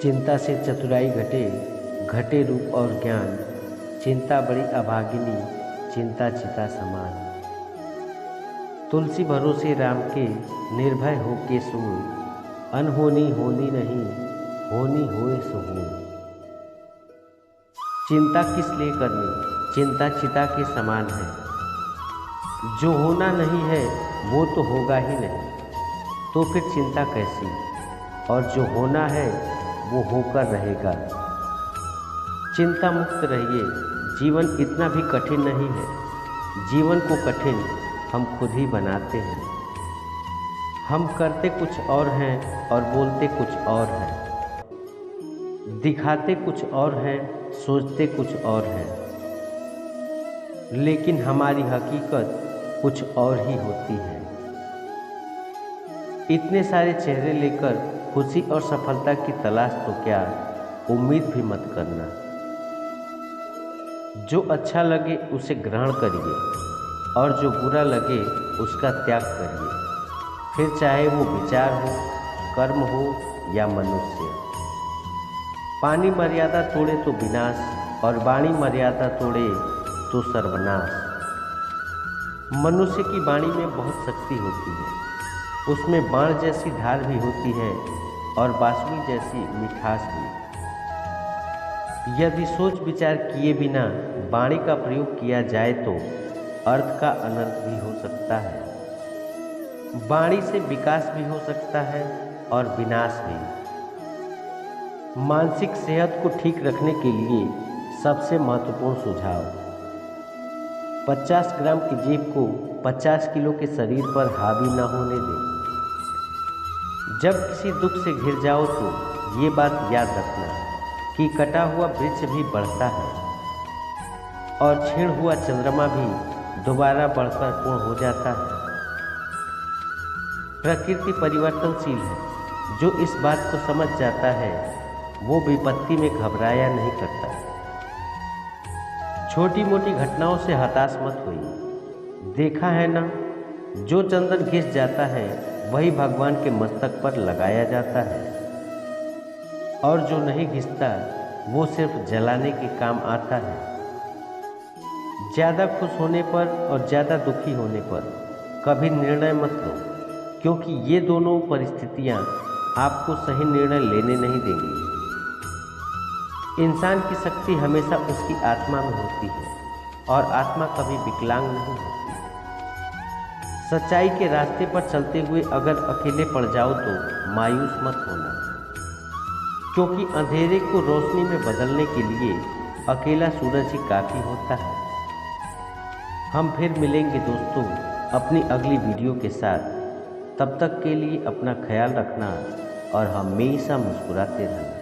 चिंता से चतुराई घटे, घटे रूप और ज्ञान। चिंता बड़ी अभागिनी, चिंता चिता समान। तुलसी भरोसे राम के, निर्भय हो के सुन। अनहोनी होनी नहीं, होनी होए सो हो। चिंता किस लिए करनी, चिंता चिता के समान है। जो होना नहीं है वो तो होगा ही नहीं, तो फिर चिंता कैसी। और जो होना है वो होकर रहेगा। चिंता मुक्त रहिए, जीवन इतना भी कठिन नहीं है। जीवन को कठिन हम खुद ही बनाते हैं। हम करते कुछ और हैं और बोलते कुछ और हैं, दिखाते कुछ और हैं, सोचते कुछ और हैं, लेकिन हमारी हकीकत कुछ और ही होती है। इतने सारे चेहरे लेकर खुशी और सफलता की तलाश तो क्या, उम्मीद भी मत करना। जो अच्छा लगे उसे ग्रहण करिए और जो बुरा लगे उसका त्याग करिए, फिर चाहे वो विचार हो, कर्म हो या मनुष्य। पानी मर्यादा तोड़े तो विनाश और वाणी मर्यादा तोड़े तो सर्वनाश। मनुष्य की वाणी में बहुत शक्ति होती है, उसमें बाण जैसी धार भी होती है और बांसुरी जैसी मिठास भी। यदि सोच विचार किए बिना वाणी का प्रयोग किया जाए तो अर्थ का अनर्थ भी हो सकता है। वाणी से विकास भी हो सकता है और विनाश भी। मानसिक सेहत को ठीक रखने के लिए सबसे महत्वपूर्ण सुझाव, 50 ग्राम की जीभ को 50 किलो के शरीर पर हावी न होने दें। जब किसी दुख से घिर जाओ तो ये बात याद रखना कि कटा हुआ वृक्ष भी बढ़ता है और छीण हुआ चंद्रमा भी दोबारा बढ़कर पूर्ण हो जाता है। प्रकृति परिवर्तनशील है, जो इस बात को समझ जाता है वो विपत्ति में घबराया नहीं करता। छोटी मोटी घटनाओं से हताश मत होइए। देखा है ना, जो चंदन घिस जाता है वही भगवान के मस्तक पर लगाया जाता है, और जो नहीं घिसता वो सिर्फ जलाने के काम आता है। ज़्यादा खुश होने पर और ज़्यादा दुखी होने पर कभी निर्णय मत लो, क्योंकि ये दोनों परिस्थितियाँ आपको सही निर्णय लेने नहीं देंगी। इंसान की शक्ति हमेशा उसकी आत्मा में होती है और आत्मा कभी विकलांग नहीं होती। सच्चाई के रास्ते पर चलते हुए अगर अकेले पड़ जाओ तो मायूस मत होना, क्योंकि अंधेरे को रोशनी में बदलने के लिए अकेला सूरज ही काफ़ी होता है। हम फिर मिलेंगे दोस्तों अपनी अगली वीडियो के साथ। तब तक के लिए अपना ख्याल रखना और हमेशा मुस्कुराते रहना।